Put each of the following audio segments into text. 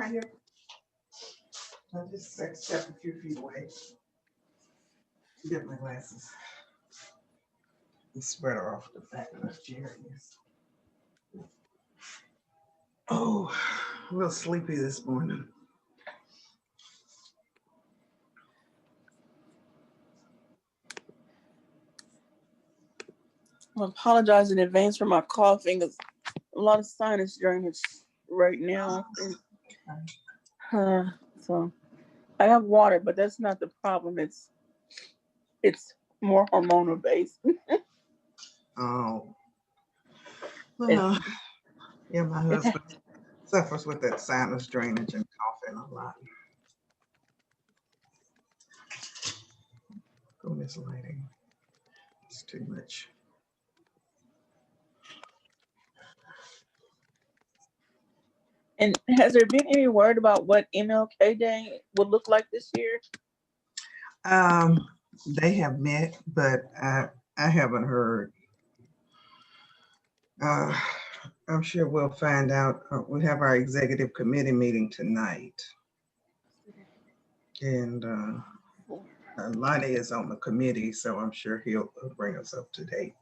right here. I'll just step a few feet away. Get my glasses. The sweater off the back of the chair. Yes. Oh, a little sleepy this morning. I apologize in advance for my coughing. There's a lot of sinus drainage right now. So I have water, but that's not the problem. It's more hormonal based. Oh, well, yeah, my husband suffers with that sinus drainage and coughing a lot. Go, Miss Lighting. It's too much. And has there been any word about what MLK Day would look like this year? They have met, but I haven't heard. I'm sure we'll find out. We have our executive committee meeting tonight, and Lonnie is on the committee, so I'm sure he'll bring us up to date.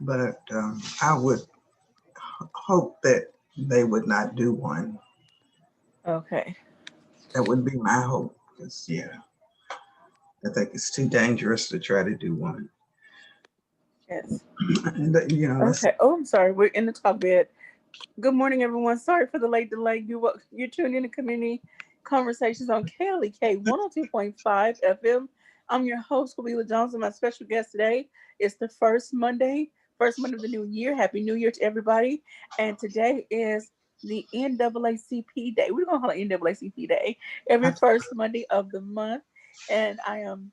But I would hope that they would not do one. Okay. That would be my hope, because yeah, I think it's too dangerous to try to do one. Yes. You know. Okay. Oh, I'm sorry. We're in the talk bed. Good morning, everyone. Sorry for the late delay. You're tuned in to Community Conversations on KLEK 102.5 FM. I'm your host, Kabila Johnson. My special guest today is the first Monday of the new year. Happy New Year to everybody. And today is the NAACP Day. We're going to call it NAACP Day every first Monday of the month. And I am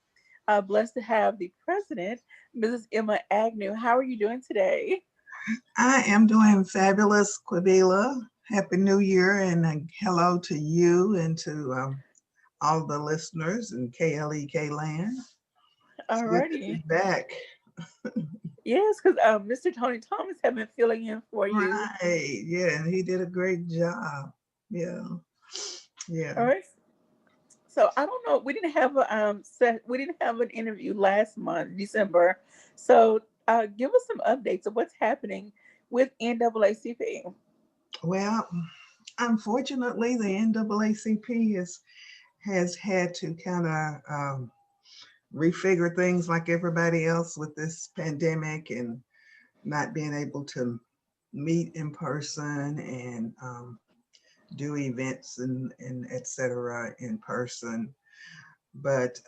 blessed to have the president, Mrs. Emma Agnew. How are you doing today? I am doing fabulous, Quabila. Happy New Year, and hello to you and to all the listeners in KLEK land. All righty. Good to be back. Yes, because Mr. Tony Thomas have been filling in for you. Right. Yeah, and he did a great job. Yeah. Yeah. All right. So I don't know. We didn't have an interview last month, December. So give us some updates of what's happening with NAACP. Well, unfortunately, the NAACP has had to kind of refigure things like everybody else with this pandemic and not being able to meet in person and do events and et cetera in person. But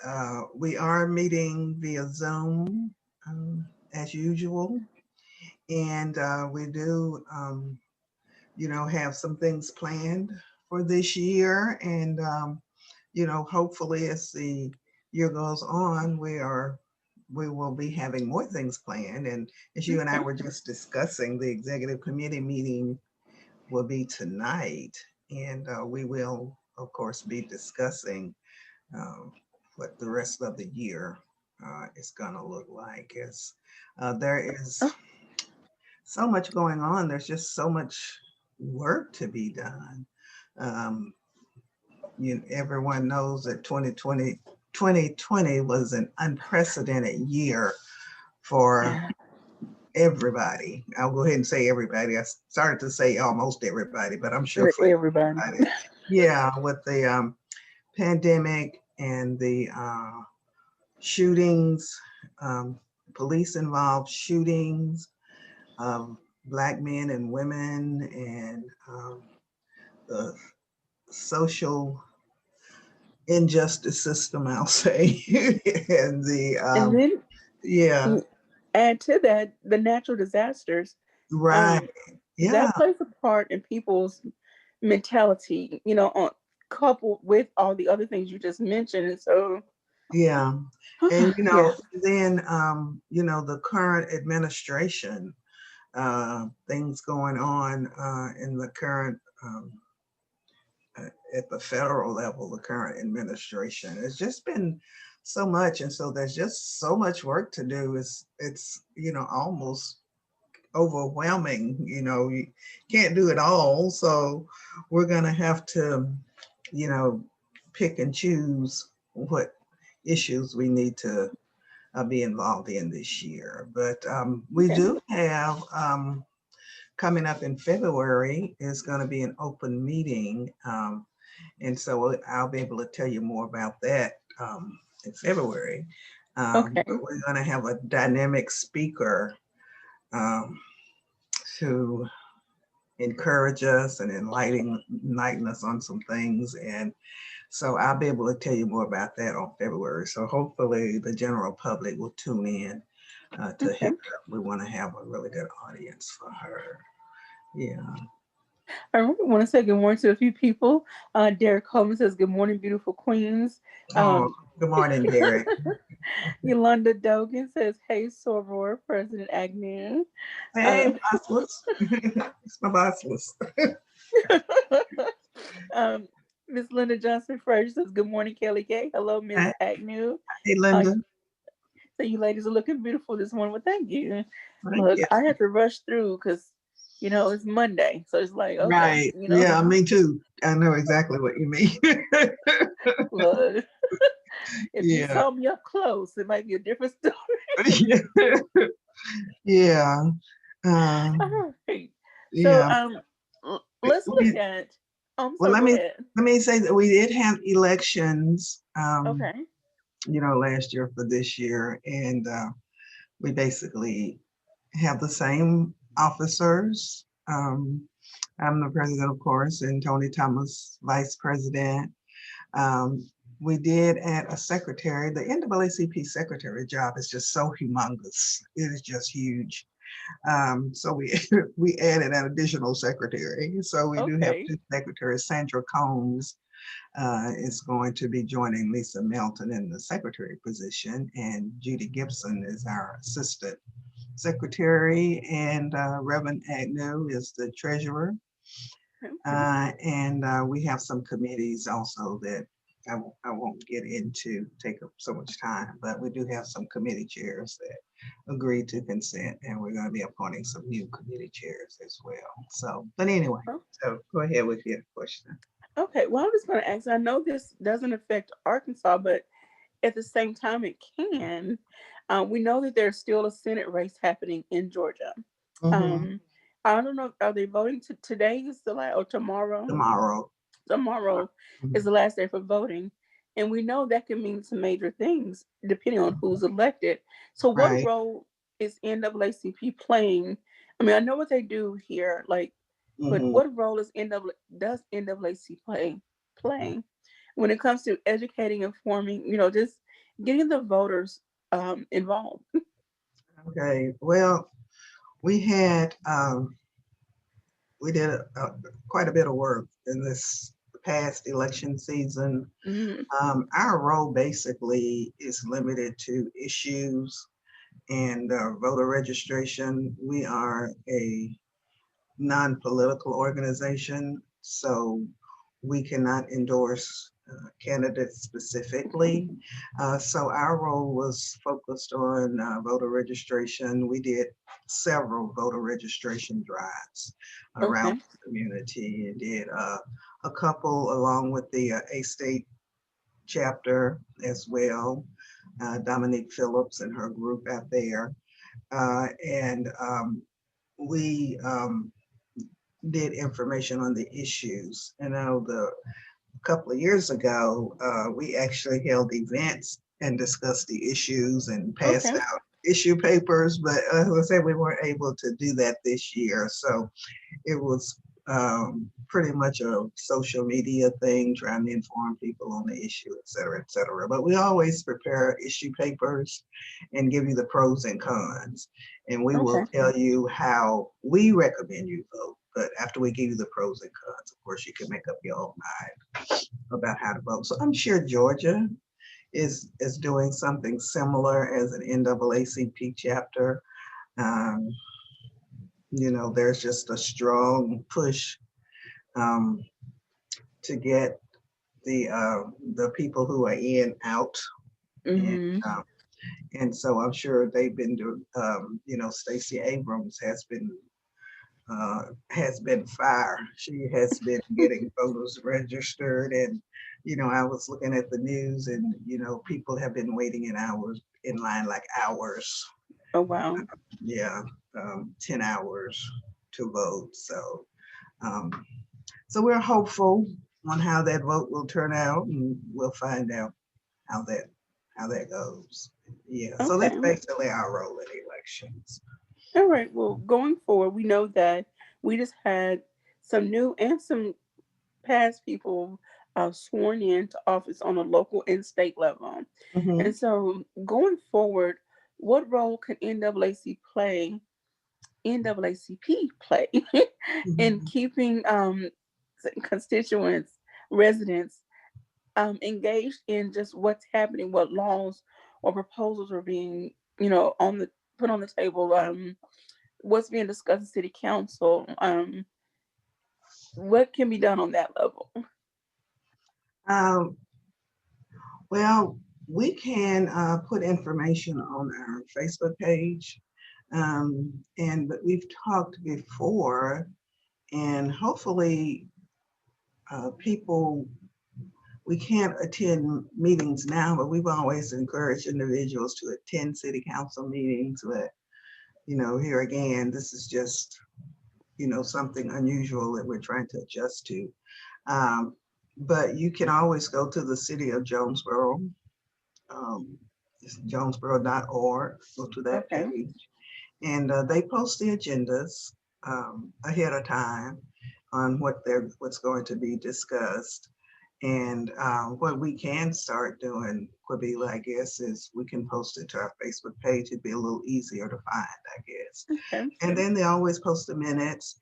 we are meeting via Zoom as usual. And we do, have some things planned for this year. And, hopefully as the year goes on, we will be having more things planned. And as you and I were just discussing, the executive committee meeting will be tonight. And we will, of course, be discussing what the rest of the year is going to look like. As there is so much going on, there's just so much work to be done. Everyone knows that 2020 was an unprecedented year for everybody. I'll go ahead and say everybody. I started to say almost everybody, but I'm sure for everybody. Yeah, with the pandemic and the shootings, police-involved shootings of Black men and women, and the social injustice system, I'll say, and the add to that the natural disasters. Right. Yeah. That plays a part in people's mentality, coupled with all the other things you just mentioned. And so yeah. And then the current administration, things going on in the current at the federal level, the current administration. It's just been so much, and so there's just so much work to do. It's almost overwhelming. You can't do it all. So we're going to have to, you know, pick and choose what issues we need to be involved in this year. But we Okay. do have coming up in February is going to be an open meeting. And so I'll be able to tell you more about that in February. Okay. But we're going to have a dynamic speaker um, to encourage us and enlighten us on some things. And so I'll be able to tell you more about that on February. So hopefully the general public will tune in to Okay. hear her. We want to have a really good audience for her. Yeah. I want to say good morning to a few people. Derek Coleman says, "Good morning, beautiful queens." Oh, Um, good morning, Derek. Yolanda Dogan says, "Hey, Soror, President Agnew." Hey, Uh, bossless. It's my bossless. um, Miss Linda Johnson Fraser says, "Good morning, Kelly K." Hello, Miss Hey, Agnew. hey, Uh, Linda. so you ladies are looking beautiful this morning. Well, thank you. Thank Look, you. I had to rush through because it's Monday, so it's like okay, Right. Yeah, me too. I know exactly what you mean. look. If you Yeah. saw me up close, it might be a different story. Yeah. All right. So Yeah. let's Let look me, at. I'm well, sorry. let Go me ahead. let me say that we did have elections, Okay. last year for this year, and we basically have the same officers. I'm the president, of course, and Tony Thomas, vice president. Um, we did add a secretary. The NAACP secretary job is just so humongous. It is just huge. So we we added an additional secretary. So we do have Okay. two secretaries. Sandra Combs is going to be joining Lisa Melton in the secretary position, and Judy Gibson is our assistant secretary, and Reverend Agnew is the treasurer. Okay. And we have some committees also that I won't get into, take up so much time, but we do have some committee chairs that agreed to consent, and we're going to be appointing some new committee chairs as well. So, but anyway, Oh, so go ahead with your question. okay. Well, I'm just going to ask. I know this doesn't affect Arkansas, but at the same time, it can. We know that there's still a Senate race happening in Georgia. Mm-hmm. Um, I don't know. Are they voting today? Is the last or tomorrow? Tomorrow. Tomorrow is Mhm. the last day for voting. And we know that can mean some major things depending on who's elected. So, what Right. role is NAACP playing? I mean, I know what they do here, like, but Mm-hmm. what role does NAACP play when it comes to educating, informing, just getting the voters involved? Okay. Well, we had we did quite a bit of work in this past election season. Mm-hmm. Our role basically is limited to issues and voter registration. We are a non-political organization, so we cannot endorse candidates specifically. So our role was focused on voter registration. We did several voter registration drives around Okay. the community, and did a couple along with the A-State chapter as well. Dominique Phillips and her group out there. And we did information on the issues. And now a couple of years ago, we actually held events and discussed the issues and passed Okay. out issue papers. But as I said, we weren't able to do that this year. So it was pretty much a social media thing, trying to inform people on the issue, et cetera, et cetera. But we always prepare issue papers and give you the pros and cons. And we will Okay. tell you how we recommend you vote. But after we give you the pros and cons, of course, you can make up your own mind about how to vote. So I'm sure Georgia is doing something similar as an NAACP chapter. Um, there's just a strong push um, to get the people who are in out, and Mm-hmm. And so I'm sure they've been doing, Stacey Abrams has been fire. She has been getting voters registered, and I was looking at the news, and people have been waiting in line like hours. Oh wow. Yeah, 10 hours to vote. Um, so we're hopeful on how that vote will turn out, and we'll find out how that goes. Yeah, so Okay. that's basically our role in elections. All right. Well, going forward, we know that we just had some new and some past people sworn into office on a local and state level. And Hmm. so, going forward, what role can NAACP play in Hmm. keeping constituents, residents engaged in just what's happening, what laws or proposals are being, on the put on the table, what's being discussed in city council, what can be done on that level? Um, well, we can put information on our Facebook page, and but we've talked before, and hopefully, people we can't attend meetings now, but we've always encouraged individuals to attend city council meetings. But here again, this is just something unusual that we're trying to adjust to. Um, but you can always go to the city of Jonesboro, um, it's jonesboro.org, go to that Okay. page, and they post the agendas ahead of time on what's going to be discussed. And what we can start doing, Quabila, I guess, is we can post it to our Facebook page. It'd be a little easier to find, I guess. Okay. And then they always post the minutes.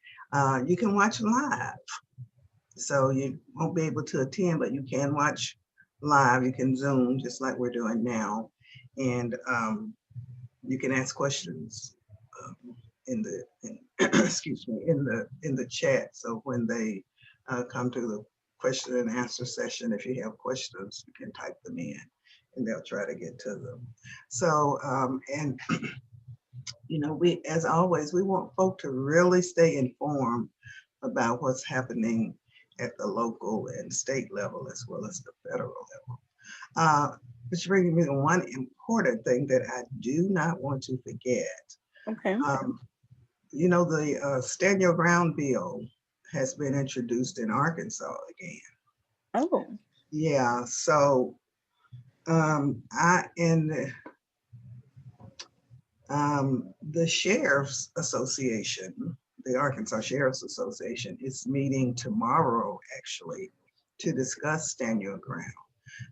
You can watch live. So you won't be able to attend, but you can watch live. You can Zoom just like we're doing now. And you can ask questions in excuse me, in the chat. So when they come to the question and answer session, if you have questions, you can type them in and they'll try to get to them. So and we, as always, we want folk to really stay informed about what's happening at the local and state level as well as the federal level. Which brings me to one important thing that I do not want to forget. Okay. Um, the Stand Your Ground bill has been introduced in Arkansas again. Oh. Yeah, so I in the Sheriff's Association, the Arkansas Sheriff's Association, is meeting tomorrow actually to discuss Stand Your Ground.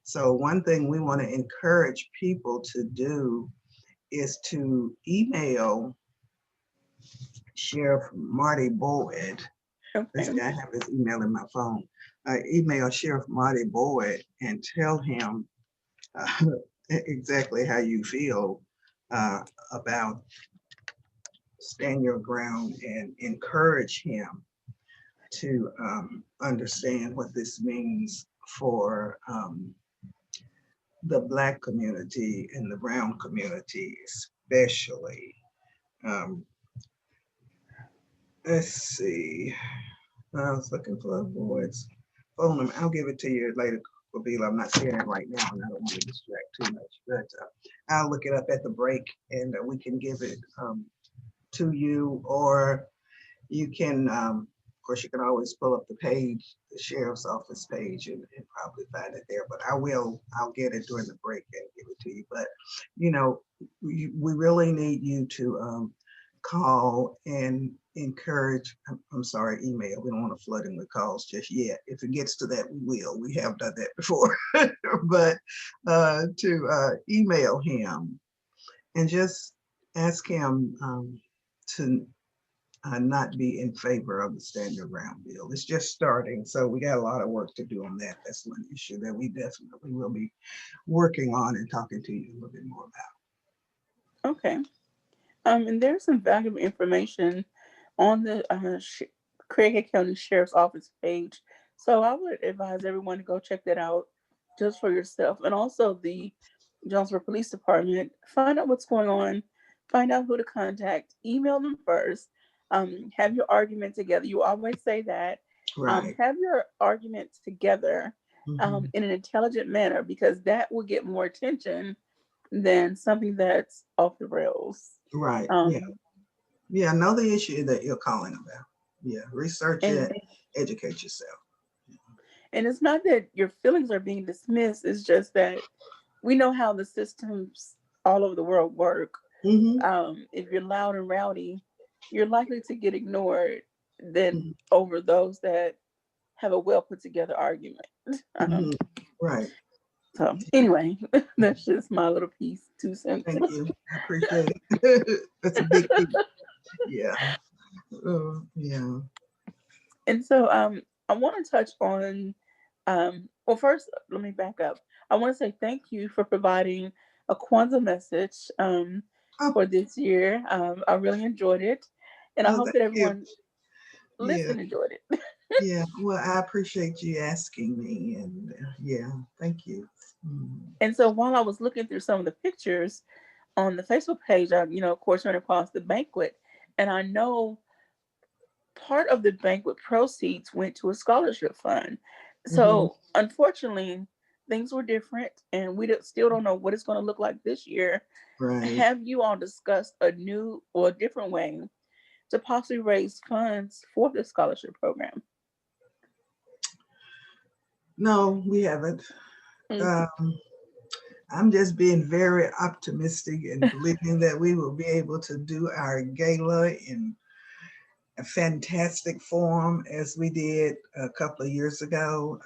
So one thing we want to encourage people to do is to email Sheriff Marty Boyd. Let's Okay. see, I have his email in my phone. Email Sheriff Marty Boyd and tell him uh, exactly how you feel uh, about stand your ground and encourage him to understand what this means for the Black community and the Brown community, especially. Um, let's see. I was looking for Boyd's phone number. I'll give it to you later, Kabila. I'm not seeing it right now, and I don't want to distract too much. But I'll look it up at the break, and we can give it to you, or you can, of course, you can always pull up the page, the sheriff's office page, and probably find it there. But I'll get it during the break and give it to you. But you know, we really need you to call and encourage. I'm sorry, email. We don't want to flood him with calls just yet. If it gets to that, we will. We have done that before. But to email him and just ask him to not be in favor of the stand your ground bill. It's just starting, so we got a lot of work to do on that. That's one issue that we definitely will be working on and talking to you a little bit more Okay. And there's some valuable information on the Craighead County Sheriff's Office page. So I would advise everyone to go check that out just for yourself. And also the Jonesboro Police Department, find out what's going on, find out who to contact, email them first, have your argument together. You always say that. Right. Have your argument together Hmm. in an intelligent manner, because that will get more attention than something that's off the rails. Right. Yeah. Um, Yeah. Know the issue that you're calling about. Yeah. Research and it, educate yourself. and it's not that your feelings are being dismissed. It's just that we know how the systems all over the world work. Hmm. If you're loud and rowdy, you're likely to get ignored than Hmm. over those that have a well put together argument. Um, Hmm. Right. so anyway, that's just my little piece, 2 cents. Thank you. I appreciate it. That's a big piece. Yeah. Yeah. And so I want to touch on, well, first, let me back up. I want to say thank you for providing a Kwanzaa message Oh, for this year. I really enjoyed it. And I oh, hope thank that you. everyone Yeah. listening enjoyed it. Yeah. Well, I appreciate you asking me. And yeah, thank you. Mm. And so while I was looking through some of the pictures on the Facebook page, of course, ran across the banquet. And I know part of the banquet proceeds went to a scholarship fund. Hmm. So unfortunately, things were different, and still don't know what it's going to look like this year. Right. Have you all discussed a new or a different way to possibly raise funds for the scholarship program? No, we haven't. Mm, Um, I'm just being very optimistic and believing that we will be able to do our gala in a fantastic form as we did a couple of years ago.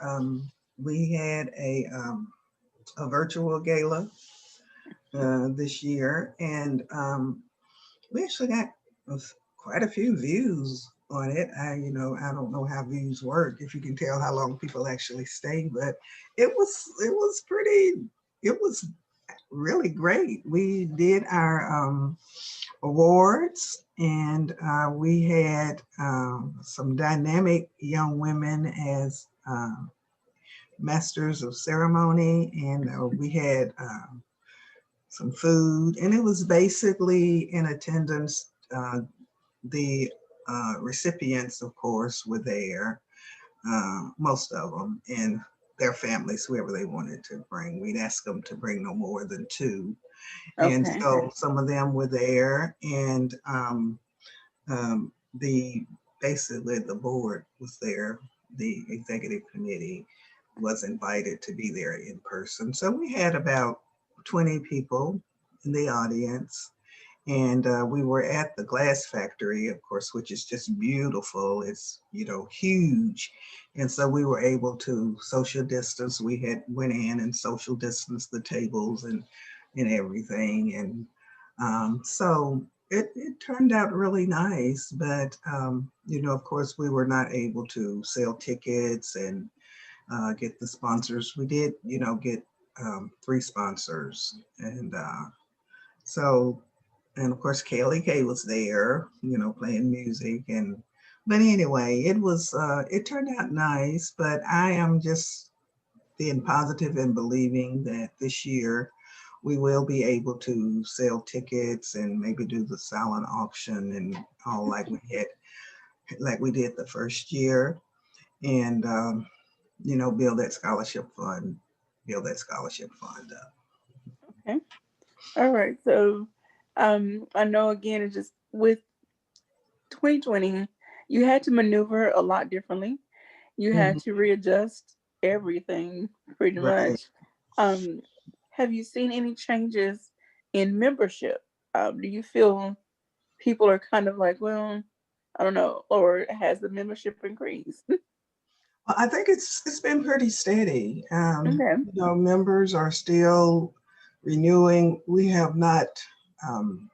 We had a virtual gala this year, and we actually got quite a few views on it. I don't know how views work, if you can tell how long people actually stay, but it was pretty. It was really great. We did our awards, and we had some dynamic young women as masters of ceremony, and we had some food, and it was basically in attendance. The recipients, of course, were there, most of them, and their families, whoever they wanted to bring. We'd ask them to bring no more than two. And okay. so some of them were there, and the basically the board was there. The executive committee was invited to be there in person. So we had about 20 people in the audience, and we were at the glass factory, of course, which is just beautiful. It's huge, and so we were able to social distance. We had went in and social distance the tables and everything, and so it turned out really nice. But of course, we were not able to sell tickets and get the sponsors. We did, get three sponsors, and so, and of course Kaylee K was there, playing music. And but anyway, it turned out nice. But I am just being positive and believing that this year we will be able to sell tickets and maybe do the silent auction and all like we did the first year, and build that scholarship fund up. Okay. All right. So I know again, it's just with 2020, you had to maneuver a lot differently. You Mhm. had to readjust everything pretty Right. much. Um, have you seen any changes in membership? Do you feel people are kind of like, well, I don't know, or has the membership increased? Well, I think it's been pretty steady. Okay. Members are still renewing. We have not um,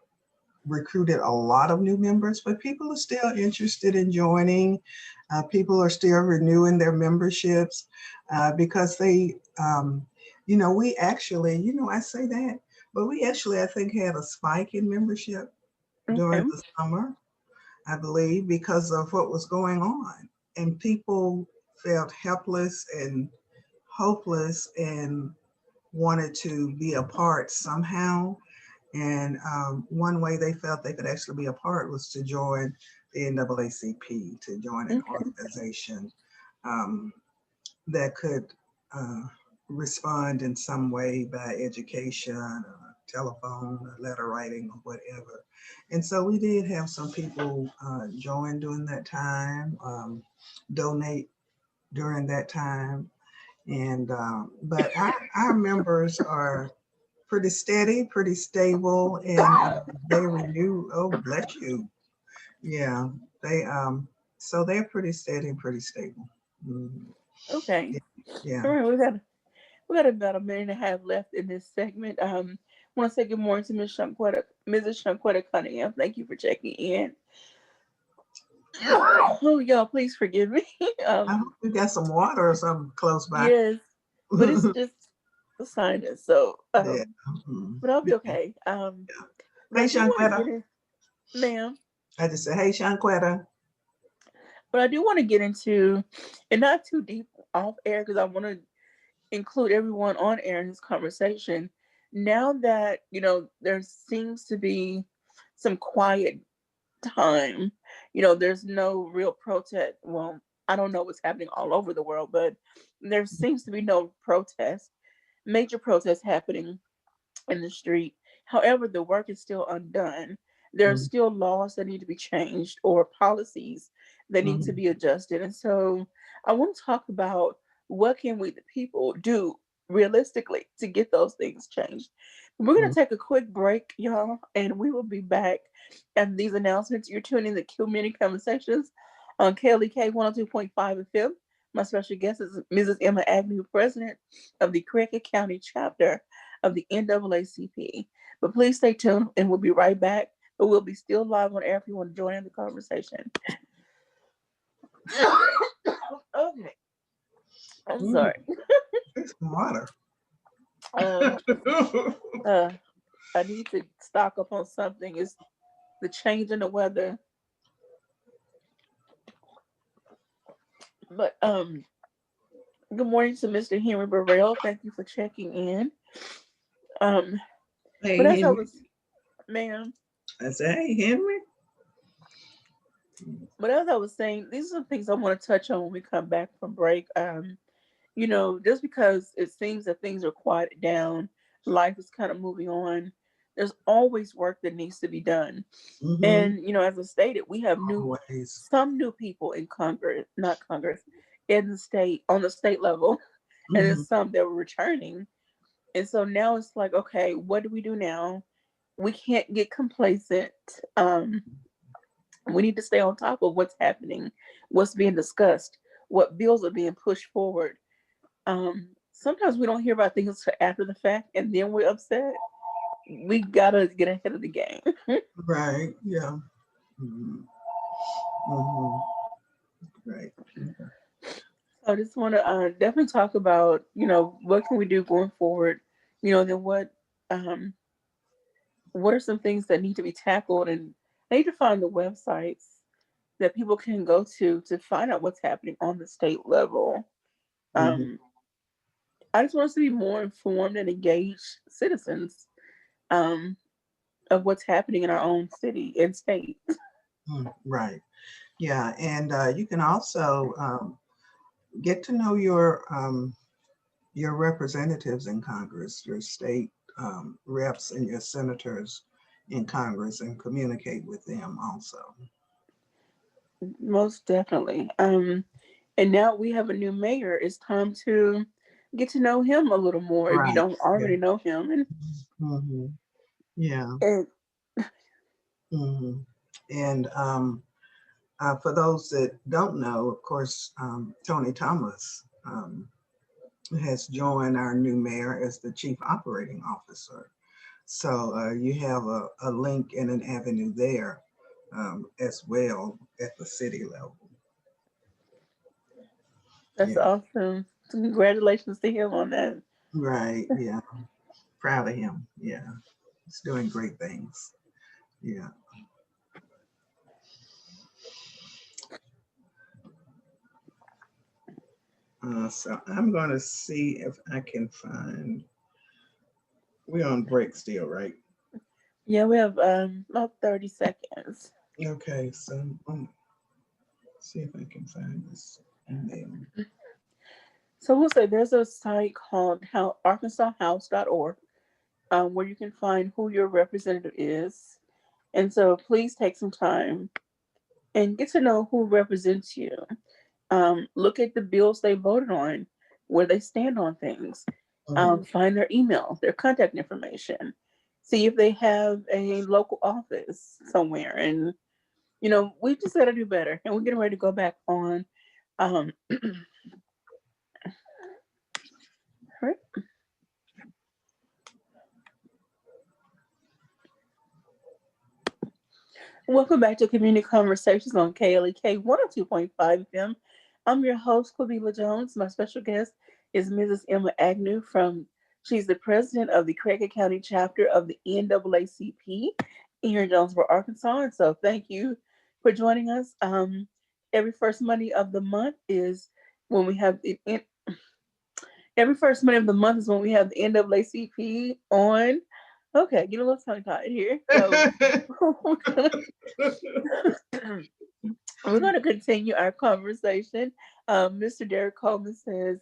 recruited a lot of new members, but people are still interested in joining. People are still renewing their memberships because we actually, I say that, but we actually, I think, had a spike in membership during Okay. the summer, I believe, because of what was going on. And people felt helpless and hopeless, and wanted to be a part somehow. And one way they felt they could actually be a part was to join the NAACP, to join an Okay. organization um, that could uh, respond in some way by education, telephone, letter writing, or whatever. And so we did have some people join during that time, donate during that time. And but our members are pretty steady, pretty stable, and they renew. Oh, bless you. Yeah, they so they're pretty steady and pretty stable. Mhm. Okay. Yeah. All right. We got about a minute and a half left in this segment. I want to say good morning to Mrs. Shanquetta Cunningham. Thank you for checking in. Oh, y'all, please forgive me. I hope you got some water or something close by. Yes, but it's just the sinus. So, Yeah. Mhm. but I'll be okay. But Hey, I do want to Shanquetta. get in, ma'am. I just said, hey, Shanquetta. But I do want to get into, and not too deep off air, because I want to include everyone on air in this conversation. Now that there seems to be some quiet time, there's no real protest. Well, I don't know what's happening all over the world, but there seems to be no protest, major protest happening in the street. However, the work is still undone. There are Mhm. still laws that need to be changed or policies that need to Mhm. be adjusted. And so I want to talk about what can we, the people, do realistically to get those things changed. We're going to take a quick break, y'all, and we will be back after these announcements. You're tuning in to Community Conversations on KLEK 102.5 FM. My special guest is Mrs. Emma Agnew, president of the Craighead County chapter of the NAACP. But please stay tuned and we'll be right back. But we'll be still live on air if you want to join in the conversation. Okay, I'm Mm, sorry. drink some water. Um, uh, I need to stock up on something. It's the change in the weather. But good morning to Mr. Henry Burrell. Thank you for checking in. Um, but Hey, as I Henry. was, ma'am, I said, hey, Henry. but as I was saying, these are some things I want to touch on when we come back from break. Just because it seems that things are quieted down, life is kind of moving on, there's always work that needs to be done. Mm-hmm. And, as I stated, we have Always. some new people in Congress, not Congress, in the state, on the state level, and then Mm-hmm. some that were returning. And so now it's like, okay, what do we do now? We can't get complacent. Um, we need to stay on top of what's happening, what's being discussed, what bills are being pushed forward. Sometimes we don't hear about things till after the fact, and then we're upset. We gotta get ahead of the game. Right. Yeah. Mm-hmm. Mm-hmm. Right. Yeah. I just want to definitely talk about, what can we do going forward. Then um, what are some things that need to be tackled, and I need to find the websites that people can go to find out what's happening on the state level. Mm-hmm. Um, I just want us to be more informed and engaged citizens um, of what's happening in our own city and state. Right. Yeah. And you can also get to know your representatives in Congress, your state reps and your senators in Congress, and communicate with them also. Most definitely. And now we have a new mayor. It's time to get to know him a little more if you Right. don't Yeah. already know him. Hmm. Yeah. And Hmm. And for those that don't know, of course, Tony Thomas has joined our new mayor as the chief operating officer. So you have a link and an avenue there as well at the city level. that's Yeah, awesome. Congratulations to him on that. right. Yeah, proud of him. Yeah, he's doing great things. Yeah. So I'm going to see if I can find. We're on break still, right? Yeah, we have about 30 seconds. Okay, so see if I can find this email. So we'll say there's a site called arkansashouse.org where you can find who your representative is. And so please take some time and get to know who represents you. Look at the bills they voted on, where they stand on things. Find their email, their contact information. See if they have a local office somewhere. And, we just got to do better. And we're getting ready to go back on. Um, right. Welcome back to Community Conversations on KLEK 102.5 FM. I'm your host, Quabila Jones. My special guest is Mrs. Emma Agnew she's the president of the Craighead County chapter of the NAACP here in Jonesboro, Arkansas. And so thank you for joining us. Every first Monday of the month is when we have every first Monday of the month is when we have the NAACP on. Okay, get a little tongue tied here. So we're going to continue our conversation. Mr. Derek Coleman says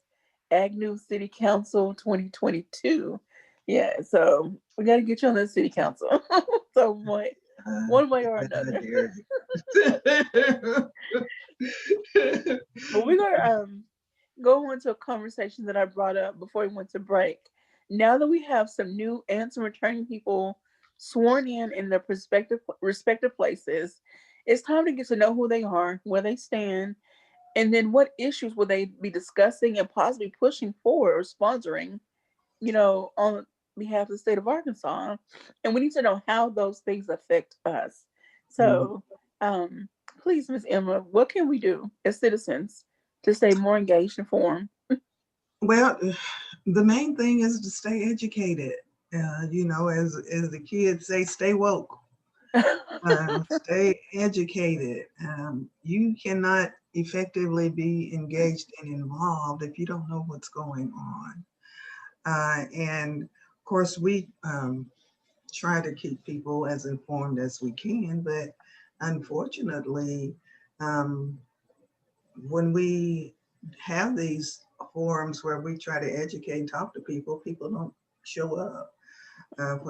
Agnew City Council 2022. Yeah, so we got to get you on the city council. So one way or another. But we're going to go into a conversation that I brought up before we went to break. Now that we have some new and some returning people sworn in their respective places, it's time to get to know who they are, where they stand, and then what issues will they be discussing and possibly pushing forward or sponsoring, on behalf of the state of Arkansas. And we need to know how those things affect us. So, please, Ms. Emma, what can we do as citizens to stay more engaged and informed? Well, the main thing is to stay educated. As the kids say, stay woke. Stay educated. You cannot effectively be engaged and involved if you don't know what's going on. And of course, we try to keep people as informed as we can, but unfortunately, um, when we have these forums where we try to educate and talk to people, people don't show up.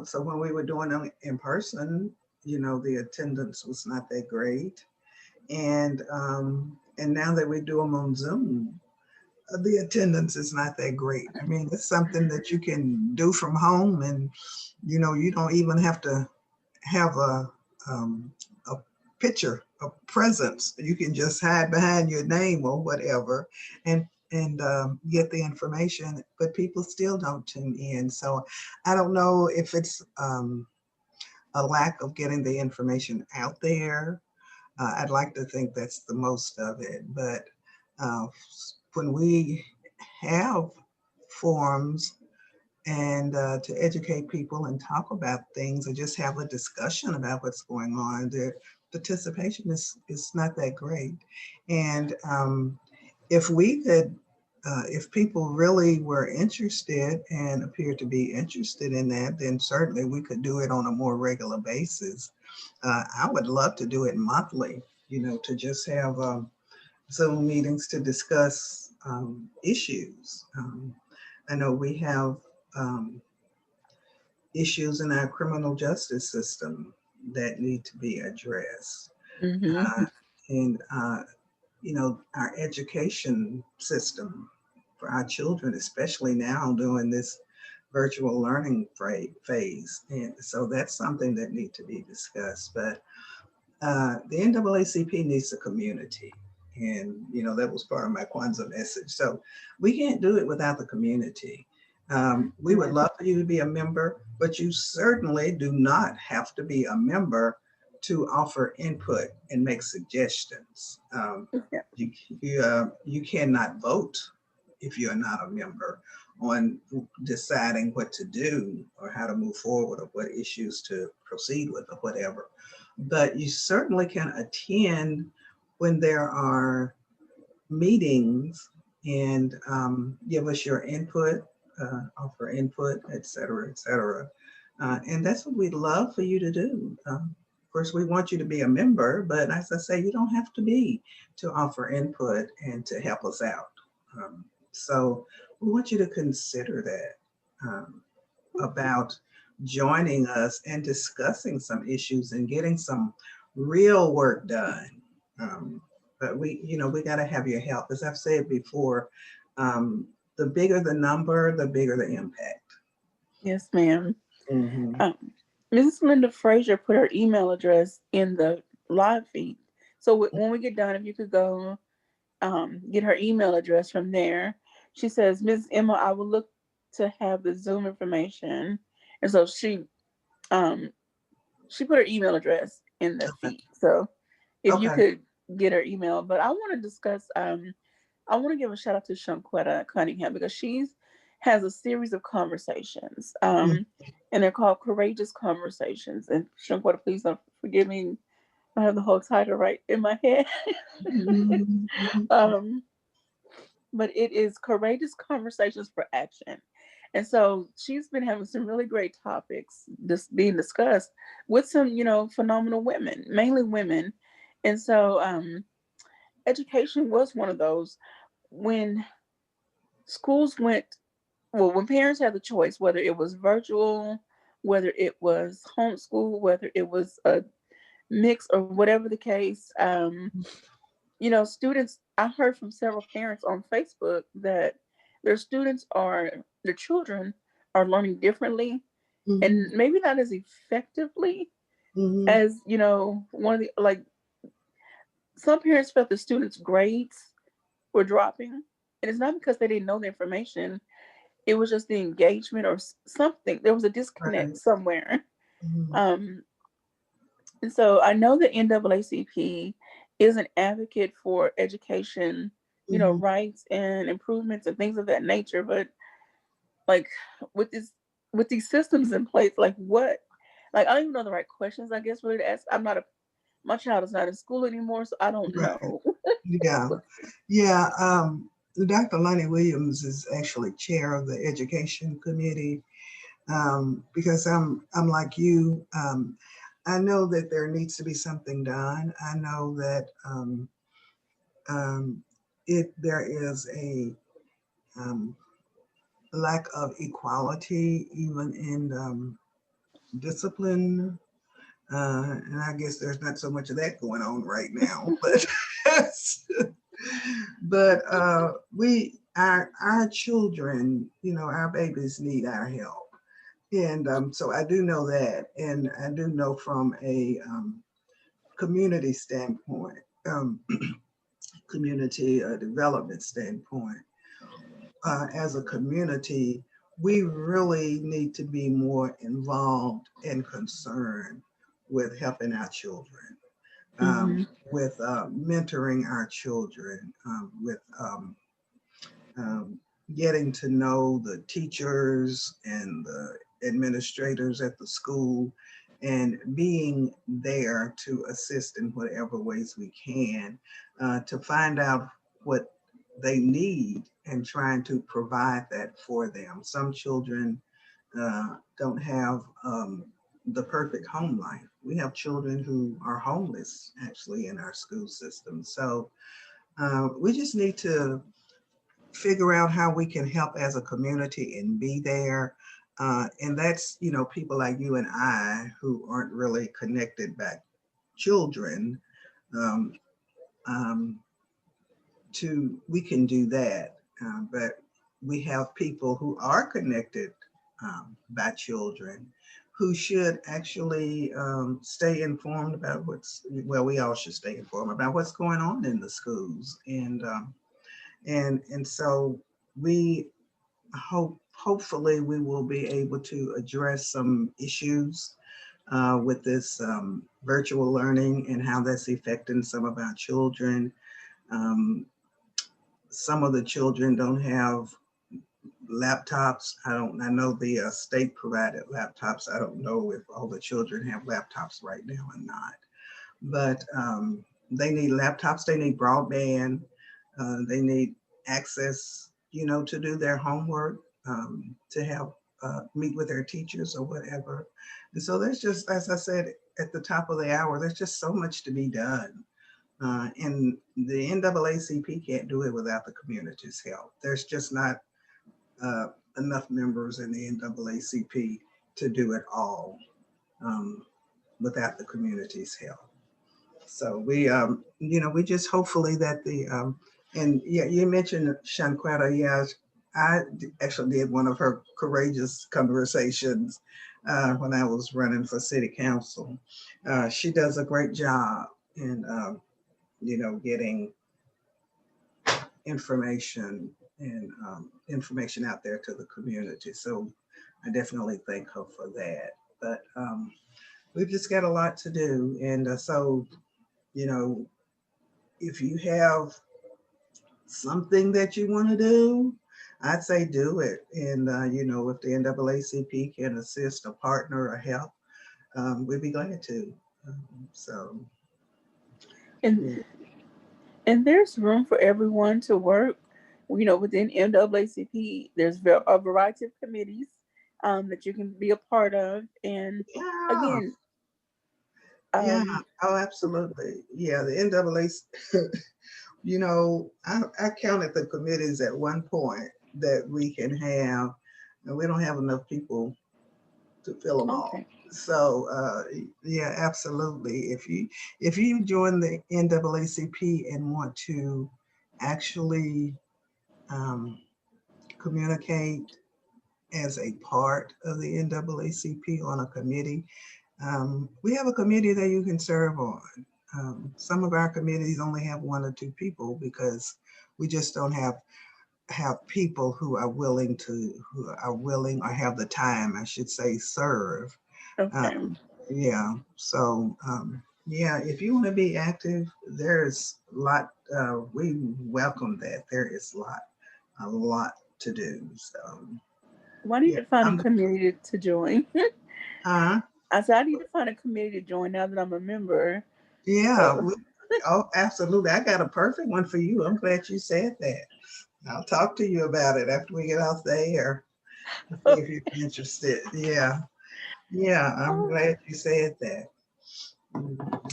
So when we were doing them in person, the attendance was not that great. And now that we do them on Zoom, the attendance is not that great. I mean, it's something that you can do from home, and you don't even have to have a picture, a presence. You can just hide behind your name or whatever, and get the information. But people still don't tune in. So I don't know if it's a lack of getting the information out there. I'd like to think that's the most of it, but uh, when we have forums and to educate people and talk about things or just have a discussion about what's going on, the participation is not that great. And if we could, if people really were interested and appear to be interested in that, then certainly we could do it on a more regular basis. I would love to do it monthly, to just have Zoom meetings to discuss issues. I know we have um, issues in our criminal justice system that need to be addressed. Mm-hmm. Uh, and our education system for our children, especially now during this virtual learning phase. And so that's something that needs to be discussed. But the NAACP needs a community. And, that was part of my Kwanzaa message. So we can't do it without the community. We would love for you to be a member, but you certainly do not have to be a member to offer input and make suggestions. Yeah. You cannot vote if you're not a member on deciding what to do or how to move forward or what issues to proceed with or whatever. But you certainly can attend when there are meetings and give us your input. offer input, et cetera, et cetera. And that's what we'd love for you to do. Of course, we want you to be a member, but as I say, you don't have to be to offer input and to help us out. So we want you to consider that about joining us and discussing some issues and getting some real work done. Um, but we got to have your help. As I've said before, um, the bigger the number, the bigger the impact. Yes, ma'am. Hmm. Um, Mrs. Linda Frazier put her email address in the live feed. So when we get done, if you could go get her email address from there. She says, Mrs. Emma, I will look to have the Zoom information. And so um, she put her email address in the Okay. feed. So if you Okay. could get her email, but I want to discuss. I want to give a shout out to Shanquetta Cunningham because she's has a series of conversations, and they're called Courageous Conversations. And Shanquetta, please don't forgive me. I have the whole title right in my head. Mhm. um, but it is Courageous Conversations for Action. And so she's been having some really great topics just being discussed with some, phenomenal women, mainly women. And so education was one of those when schools went, well, when parents had the choice, whether it was virtual, whether it was homeschool, whether it was a mix or whatever the case, students, I heard from several parents on Facebook that their children are learning differently Mhm. and maybe not as effectively Mhm. as, one of the, like, some parents felt the students' grades were dropping. And it's not because they didn't know the information, it was just the engagement or something. There was a disconnect Right. somewhere. Mhm. Um, And so I know the NAACP is an advocate for education, Mhm. rights and improvements and things of that nature. But like with this with these systems in place, like what like I don't even know the right questions, I guess, really to ask. My child is not in school anymore, so I don't Right. know. Yeah. Yeah. Dr. Lonnie Williams is actually chair of the education committee, because I'm like you. I know that there needs to be something done. I know that um, there is a um, lack of equality even in discipline. And I guess there's not so much of that going on right now, but our children, our babies need our help, and so I do know that, and I do know from a community standpoint, community development standpoint, as a community, we really need to be more involved and concerned with helping our children, Hmm. with mentoring our children, with um, getting to know the teachers and the administrators at the school and being there to assist in whatever ways we can, to find out what they need and trying to provide that for them. Some children don't have the perfect home life. We have children who are homeless actually in our school system. So we just need to figure out how we can help as a community and be there. And that's, people like you and I who aren't really connected back children, um, um, we can do that. But we have people who are connected by children who should actually stay informed about we all should stay informed about what's going on in the schools. And so we hopefully we will be able to address some issues with this virtual learning and how that's affecting some of our children. Um, some of the children don't have laptops. I know the state provided laptops. I don't know if all the children have laptops right now or not, but they need laptops. They need broadband. They need access, to do their homework. to have meet with their teachers or whatever. And so there's just, as I said at the top of the hour, there's just so much to be done. And the NAACP can't do it without the community's help. There's just not uh, enough members in the NAACP to do it all um, without the community's help. So we just hopefully that and yeah, you mentioned Shanquetta. Yeah, actually did one of her courageous conversations when I was running for city council. She does a great job in, getting information and information out there to the community. So I definitely thank her for that. But we've just got a lot to do. And so, you know, if you have something that you want to do, I'd say do it. And, if the NAACP can assist, a partner, or help, we'd be glad to. So, And yeah. and there's room for everyone to work. Within NAACP, there's a variety of committees that you can be a part of. And Yeah. again, Yeah. um, Oh, absolutely. Yeah. The NAACP, I counted the committees at one point that we can have, and we don't have enough people to fill them all. okay, So yeah, absolutely. If you join the NAACP and want to actually um, communicate as a part of the NAACP on a committee, we have a committee that you can serve on. Some of our committees only have one or two people because we just don't have people who are willing or have the time, I should say, serve. okay. Um, yeah. So yeah, if you want to be active, there's a lot. We welcome that. There is a lot to do. So Well, I need yeah, to find a community to join. uh, I said I need to find a community to join now that I'm a member. yeah. So, Oh, absolutely. I got a perfect one for you. I'm glad you said that. I'll talk to you about it after we get off the air to see if you're interested. Yeah. Yeah. I'm oh, glad you said that.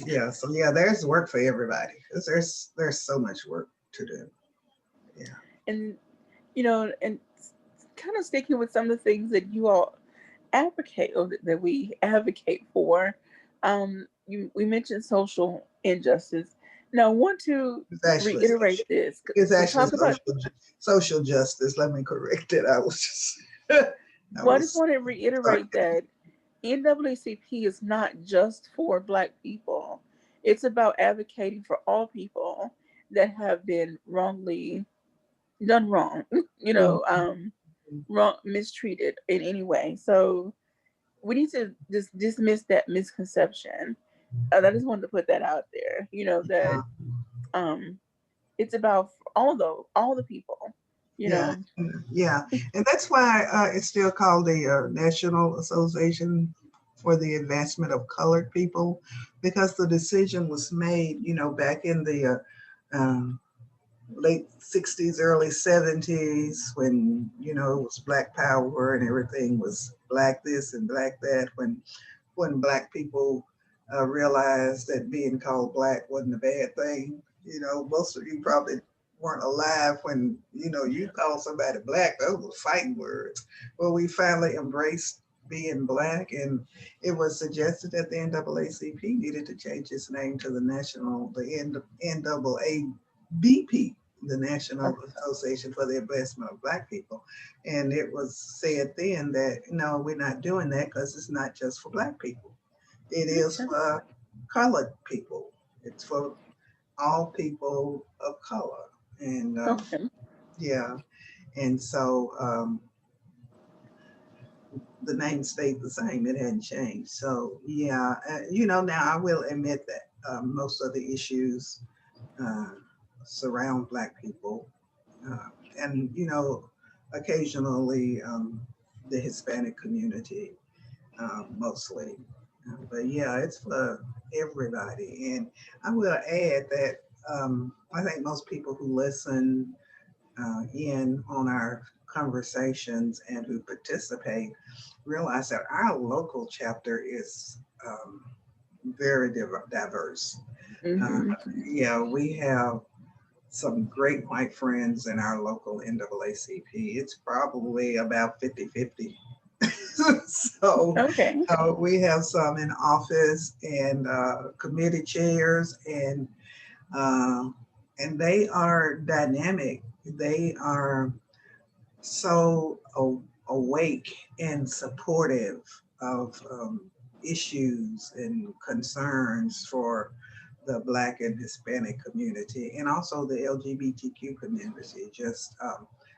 Yeah. So yeah, there's work for everybody because there's so much work to do. Yeah. and and kind of sticking with some of the things that you all advocate or that we advocate for. We mentioned social injustice. Now, I want to It's actually reiterate this. it's We actually talk about. social justice. Let me correct it. I was just I Well, I just was want to sorry. reiterate that NAACP is not just for Black people. It's about advocating for all people that have been wrongly done wrong. Mhm. Wrong, mistreated in any way. So we need to just dismiss that misconception. I just wanted to put that out there. That Yeah. um, it's about all the people. You Yeah, know. yeah, and that's why it's still called the National Association for the Advancement of Colored People, because the decision was made, back in the late '60s, early '70s, when it was Black Power and everything was Black this and Black that. When Black people realized that being called Black wasn't a bad thing. Most of you probably weren't alive when you called somebody Black. Those were fighting words. Well, we finally embraced being Black, and it was suggested that the NAACP needed to change its name to the NAABP, the National Association for the Advancement of Black People. And it was said then that no, we're not doing that because it's not just for Black people. It Makes is sense. for colored people. It's for all people of color. And Okay. yeah, and so the name stayed the same. It hadn't changed. So yeah, now I will admit that most of the issues uh, surround Black people, uh, and occasionally the Hispanic community mostly. But yeah, it's for everybody. And I will add that I think most people who listen in on our conversations and who participate realize that our local chapter is very diverse. Uh, Hmm. yeah, we have some great white friends in our local NAACP. It's probably about 50-50. so Okay. we have some in office and committee chairs, uh, and they are dynamic. They are so awake and supportive of issues and concerns for the Black and Hispanic community, and also the LGBTQ community, just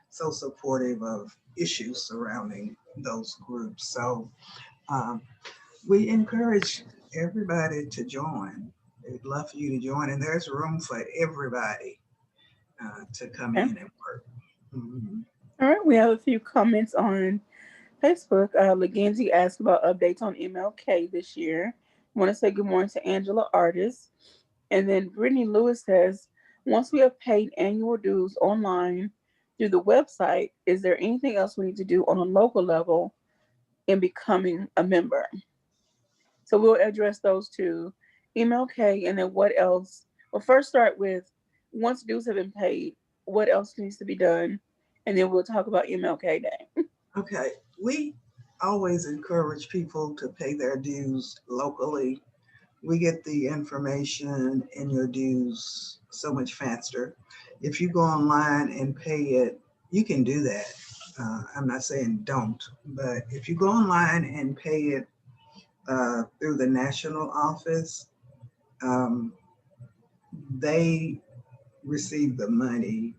so supportive of issues surrounding those groups. So um, we encourage everybody to join. We'd love for you to join, and there's room for everybody to come Okay. in and work. Mhm. All right. We have a few comments on Facebook. Legenzi asked about updates on MLK this year. Want to say good morning to Angela Artis. And then Brittany Lewis says, once we have paid annual dues online through the website, is there anything else we need to do on a local level in becoming a member? So we'll address those two. MLK, and then what else? Well, first start with once dues have been paid, what else needs to be done? And then we'll talk about MLK Day. Okay, we always encourage people to pay their dues locally. We get the information in your dues so much faster. If you go online and pay it, you can do that. I'm not saying don't, but if you go online and pay it through the national office, um, they receive the money,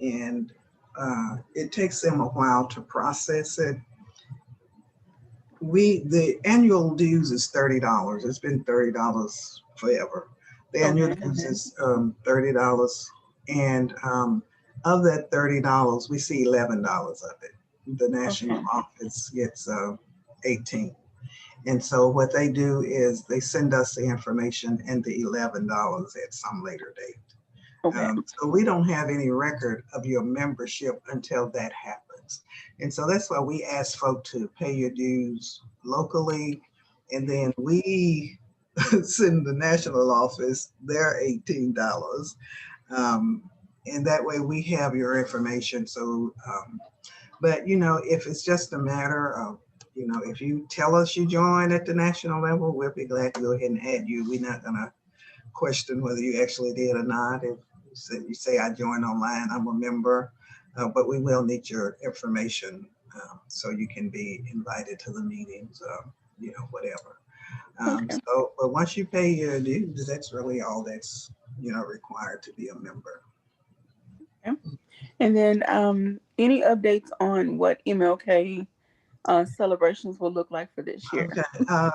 and it takes them a while to process it. The annual dues is $30. It's been $30 forever. The annual Okay. dues is $30, and of that $30, we see $11 of it. The national Okay. office gets 18. And so what they do is they send us the information and the $11 at some later date. Okay. So we don't have any record of your membership until that happens. And so that's why we ask folk to pay your dues locally. And then we send the national office their $18. Um, and that way we have your information. So, but if it's just a matter of, if you tell us you join at the national level, we'll be glad to go ahead and add you. We're not gonna question whether you actually did or not. If you say I joined online, I'm a member, but we will need your information so you can be invited to the meetings, whatever. Okay. But once you pay your dues, that's really all that's required to be a member. Okay. And then any updates on what MLK celebrations will look like for this year? Okay,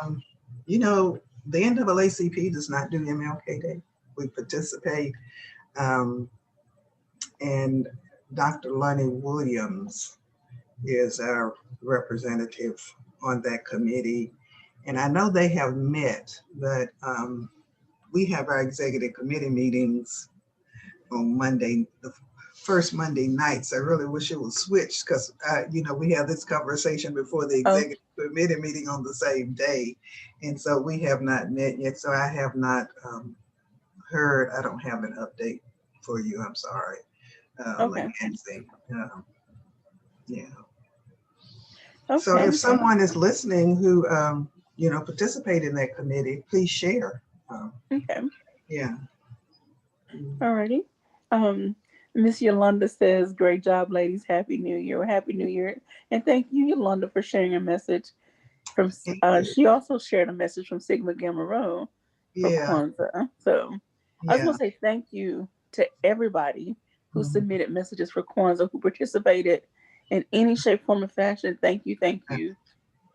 you know the NAACP does not do MLK Day. We participate, um, and Dr. Lonnie Williams is our representative on that committee. And I know they have met, but we have our executive committee meetings on Monday, the first Monday nights. I really wish it was switched because, we have this conversation before the Oh, executive committee meeting on the same day. And so we have not met yet. So I have not heard, I don't have an update for you. I'm sorry. okay. Mackenzie. Yeah. So Okay. if someone is listening who, participate in that committee, please share. Um, Okay. yeah. Alrighty. Um, Miss Yolanda says, "Great job, ladies. Happy New Year. Well, Happy New Year." And thank you, Yolanda, for sharing a message from. Thank you. She also shared a message from Sigma Gamma Rho for Yeah. Kwanzaa. So I just Yeah. want to say thank you to everybody who Mhm. submitted messages for Kwanzaa, who participated in any shape, form, or fashion. Thank you, thank you,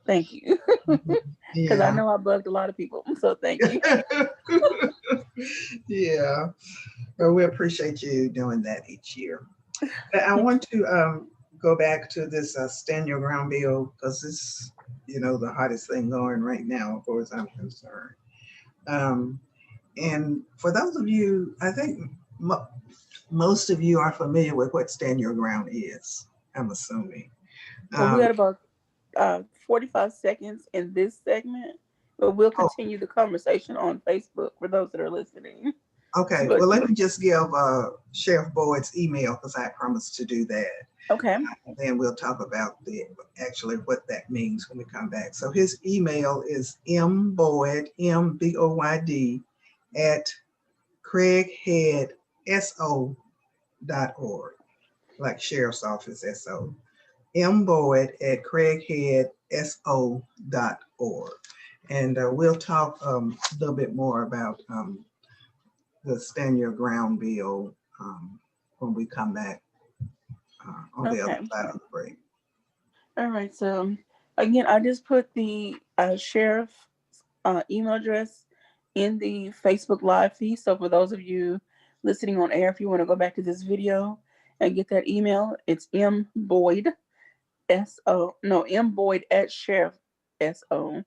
thank you. Mhm. Because I Yeah. know I bugged a lot of people. So thank you. Yeah. Well, we appreciate you doing that each year. But I want to go back to this stand your ground bill because this, the hottest thing going right now, as far as I'm concerned. Um, and for those of you, I think most of you are familiar with what stand your ground is. I'm assuming. Well, we Um, got about 45 seconds in this segment, but we'll oh, continue the conversation on Facebook for those that are listening. okay. But Well, let me just give Sheriff Boyd's email because I promised to do that. okay, Then we'll talk about actually what that means when we come back. So his email is mboyd at craigheadso.org, like Sheriff's Office SO. mboyd at craigheadso.org. And we'll talk a little bit more about the Stand Your Ground bill when we come back on the other okay. side of the break. All right. So again, I just put the sheriff email address in the Facebook Live feed. So for those of you listening on air, if you want to go back to this video and get that email, it's mboyd mboyd at sheriff so.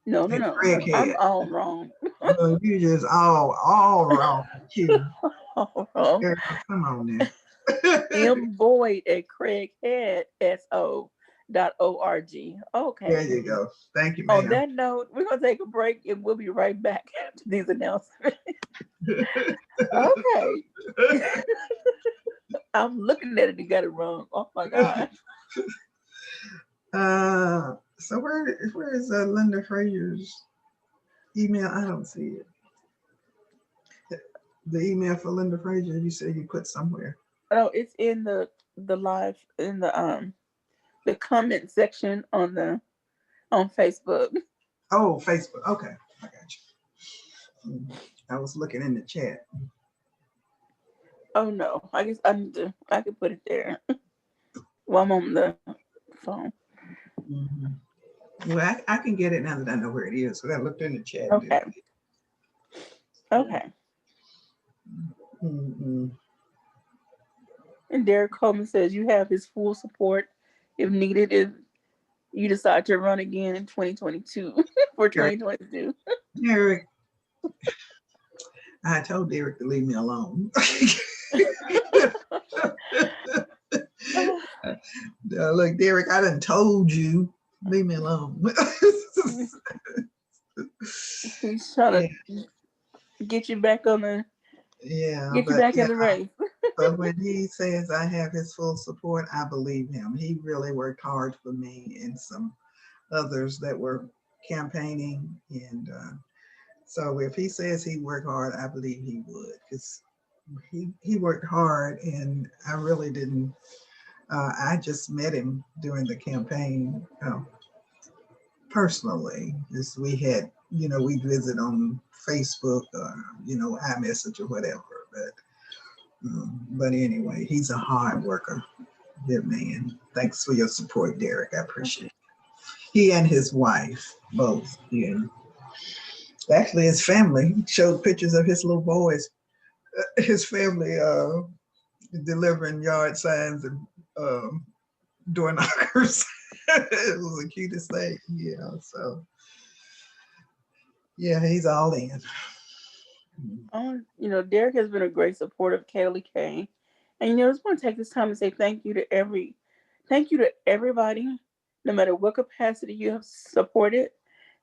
No, no, Hey, no. I'm craighead. all wrong. No, you just all wrong. You, All wrong. Erica, come on now. M Boyd at craigheadso.org. There Okay. you go. Thank you, On ma'am. that note, we're gonna take a break and we'll be right back after these announcements. Okay. I'm looking at it and got it wrong. Oh my god. So where is Linda Frazier's email? I don't see it. The email for Linda Frazier, you said you put somewhere. Oh, it's in the live in the comment section on Facebook. Oh, Facebook. Okay, I got you. I was looking in the chat. Oh no. I guess I could put it there while I'm on the phone. Mhm. Well, I can get it now that I know where it is. So I looked in the chat. Okay. Okay. Mm-hmm. And Derek Coleman says you have his full support if needed if you decide to run again in 2022 for 2022. Derek, I told Derek to leave me alone. Look, Derek, I done told you, leave me alone. He's trying Yeah, to get you back on the yeah, get you but back yeah, in the race. but when he says I have his full support, I believe him. He really worked hard for me and some others that were campaigning, and so if he says he worked hard, I believe he would, because he worked hard, and I really didn't. I just met him during the campaign personally. As we had, we visit on Facebook, or iMessage or whatever. But anyway, he's a hard worker, good man. Thanks for your support, Derek. I appreciate it. He and his wife both. Yeah. Actually, his family showed pictures of his little boys. His family delivering yard signs and door knockers. It was the cutest thing, So yeah, he's all in. Derek has been a great supporter of Kaylee K. And I just want to take this time and say thank you to everybody, no matter what capacity you have supported.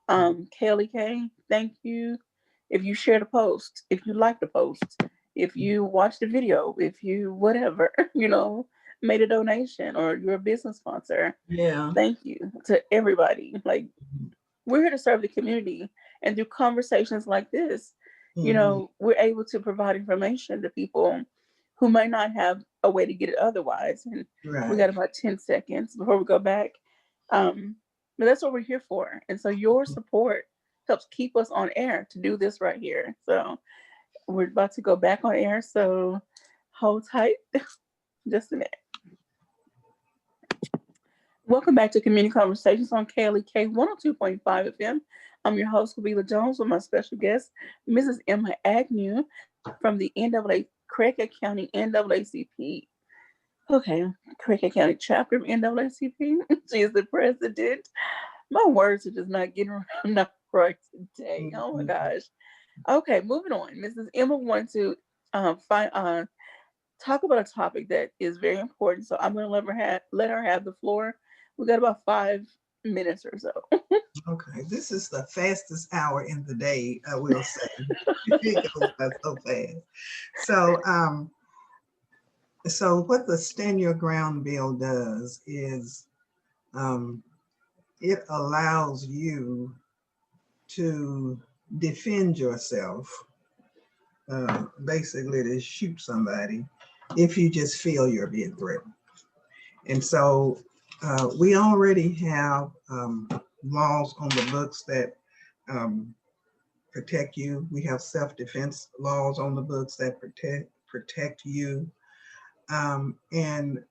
Kaylee K, thank you. If you shared a post, if you liked a post, if you watched a video, if you whatever, made a donation or you're a business sponsor, Yeah. thank you to everybody. Like, we're here to serve the community, and through conversations like this, Mm-hmm. we're able to provide information to people who might not have a way to get it otherwise. And we Right. got about 10 seconds before we go back. But that's what we're here for. And so your support helps keep us on air to do this right here. So we're about to go back on air. So hold tight just a minute. Welcome back to Community Conversations on KLEK 102.5 FM. I'm your host, Kabila Jones, with my special guest, Mrs. Emma Agnew from the Craighead County NAACP. Okay, Craighead County chapter of NAACP. She is the president. My words are just not getting enough right today. Oh my Mm-hmm. gosh. Okay, moving on. Mrs. Emma wanted to find talk about a topic that is very important. So I'm going to let her have the floor. We got about 5 minutes or so. Okay, this is the fastest hour in the day, I will say. It goes by so fast. So, so what the Stand Your Ground bill does is um, it allows you to defend yourself, basically to shoot somebody if you just feel you're being threatened. And so we already have laws on the books that um, protect you. We have self-defense laws on the books that protect you. And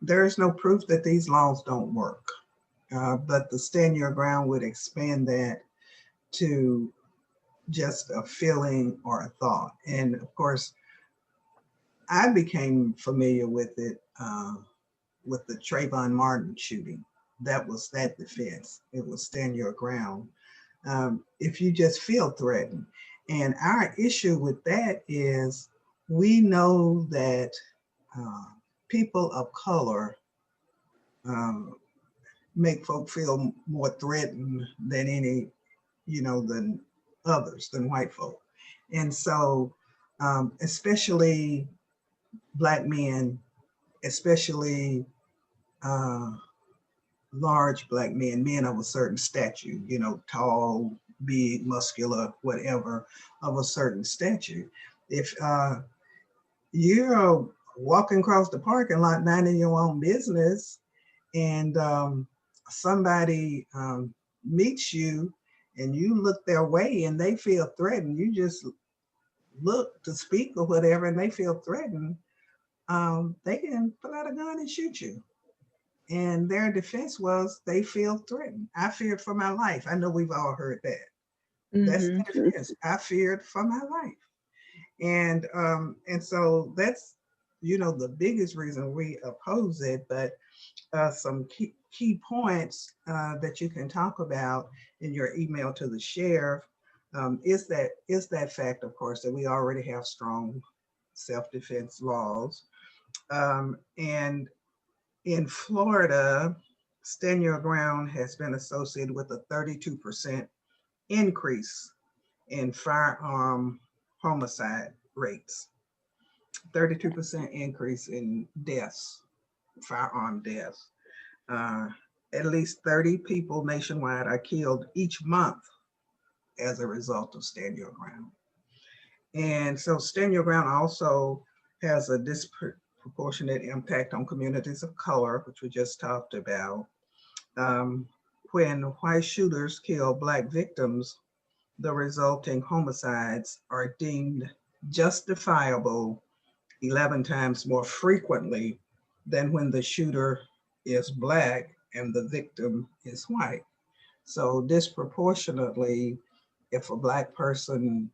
there is no proof that these laws don't work. But the Stand Your Ground would expand that to just a feeling or a thought. And of course, I became familiar with it with the Trayvon Martin shooting. That was that defense. It was Stand Your Ground. If you just feel threatened. And our issue with that is we know that uh, people of color um, make folk feel more threatened than any, than others, than white folk. And so, especially Black men, especially uh, large Black men, men of a certain stature, tall, big, muscular, whatever, of a certain stature. If you're walking across the parking lot, minding your own business, and somebody meets you and you look their way and they feel threatened, you just look to speak or whatever, and they feel threatened, they can pull out a gun and shoot you. And their defense was they feel threatened. I feared for my life. I know we've all heard that. That's Hmm. the defense. I feared for my life. And so that's the biggest reason we oppose it. But some key points that you can talk about in your email to the sheriff is that fact, of course, that we already have strong self-defense laws. And in Florida, Stand Your Ground has been associated with a 32% increase in firearm homicide rates, 32% increase in deaths, firearm deaths. Uh, at least 30 people nationwide are killed each month as a result of Stand Your Ground. And so Stand Your Ground also has a disproportionate impact on communities of color, which we just talked about. Um, when white shooters kill Black victims, the resulting homicides are deemed justifiable 11 times more frequently than when the shooter is Black and the victim is white. So disproportionately, if a Black person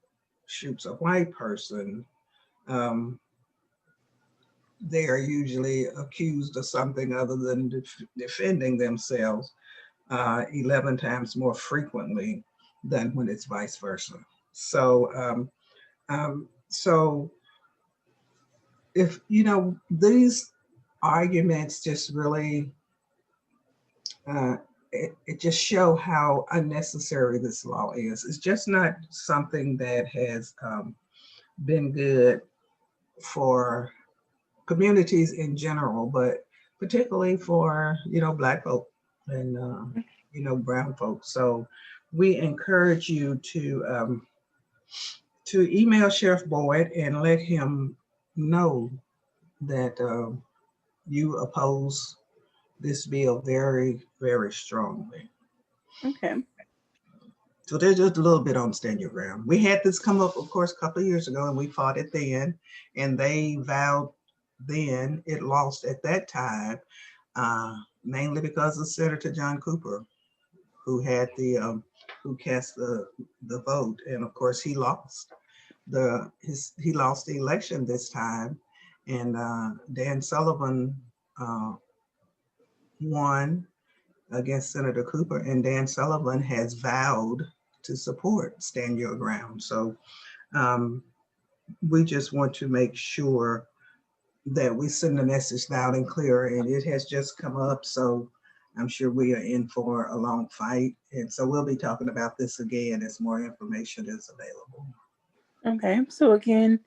shoots a white person, um, they are usually accused of something other than defending themselves 11 times more frequently than when it's vice versa. So if these arguments just really it just show how unnecessary this law is. It's just not something that has been good for communities in general, but particularly for Black folk and brown folks. So we encourage you to email Sheriff Boyd and let him know that you oppose this bill very, very strongly. Okay. So there's just a little bit on Stand Your Ground. We had this come up, of course, a couple of years ago, and we fought it then, and they vowed then it lost at that time, mainly because of Senator John Cooper, who had who cast the vote, and of course he lost he lost the election this time, and Dan Sullivan won against Senator Cooper, and Dan Sullivan has vowed to support Stand Your Ground. So um, we just want to make sure that we send the message loud and clear, and it has just come up, so I'm sure we are in for a long fight. And so we'll be talking about this again as more information is available. Okay, so again,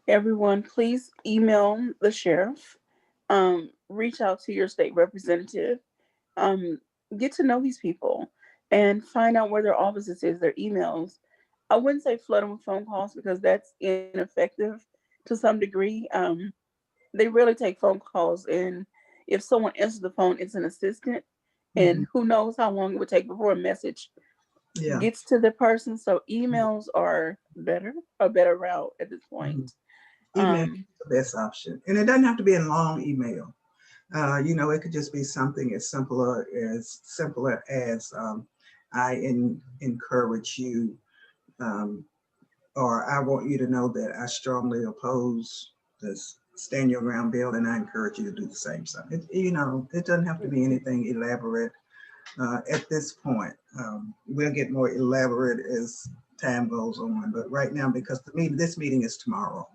everyone, please email the sheriff, reach out to your state representative, um, get to know these people, and find out where their offices is, their emails. I wouldn't say flood them with phone calls because that's ineffective to some degree. They rarely take phone calls, and if someone answers the phone, it's an assistant, Mhm. and who knows how long it would take before a message Yeah. gets to the person. So emails are a better route at this Mhm. point. Email Um, is the best option, and it doesn't have to be a long email. It could just be something as simpler as encourage you, um, or I want you to know that I strongly oppose this stand your ground bill, and I encourage you to do the same. So it doesn't have to be anything elaborate at this point. We'll get more elaborate as time goes on, but right now, because this meeting is tomorrow,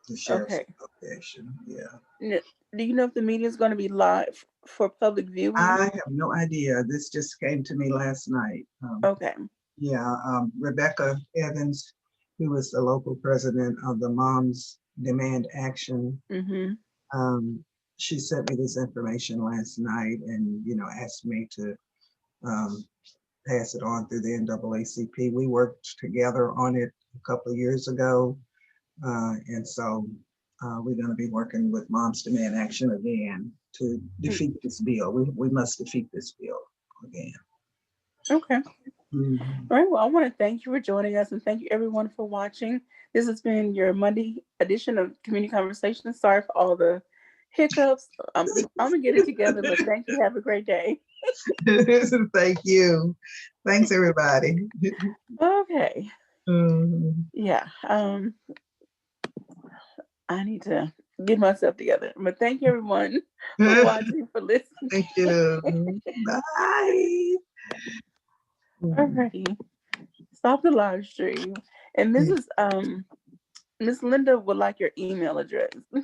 the sheriff's okay. association. Yeah. N- Do you know if the meeting is going to be live for public viewing? I have no idea. This just came to me last night. Okay. Yeah, Rebecca Evans, who is the local president of the Moms Demand Action, Mm-hmm. um, she sent me this information last night and, asked me to um, pass it on through the NAACP. We worked together on it a couple of years ago. And so we're going to be working with Moms Demand Action again to defeat this bill. We must defeat this bill again. Okay. Mhm. All right. Well, I want to thank you for joining us and thank you everyone for watching. This has been your Monday edition of Community Conversations. Sorry for all the hiccups. I'm gonna get it together, but thank you. Have a great day. Thank you. Thanks, everybody. Okay. Mhm. Yeah. I need to get myself together. But thank you everyone for watching, for listening. Thank you. Bye. Alrighty. Stop the live stream. And Miss Linda would like your email address too.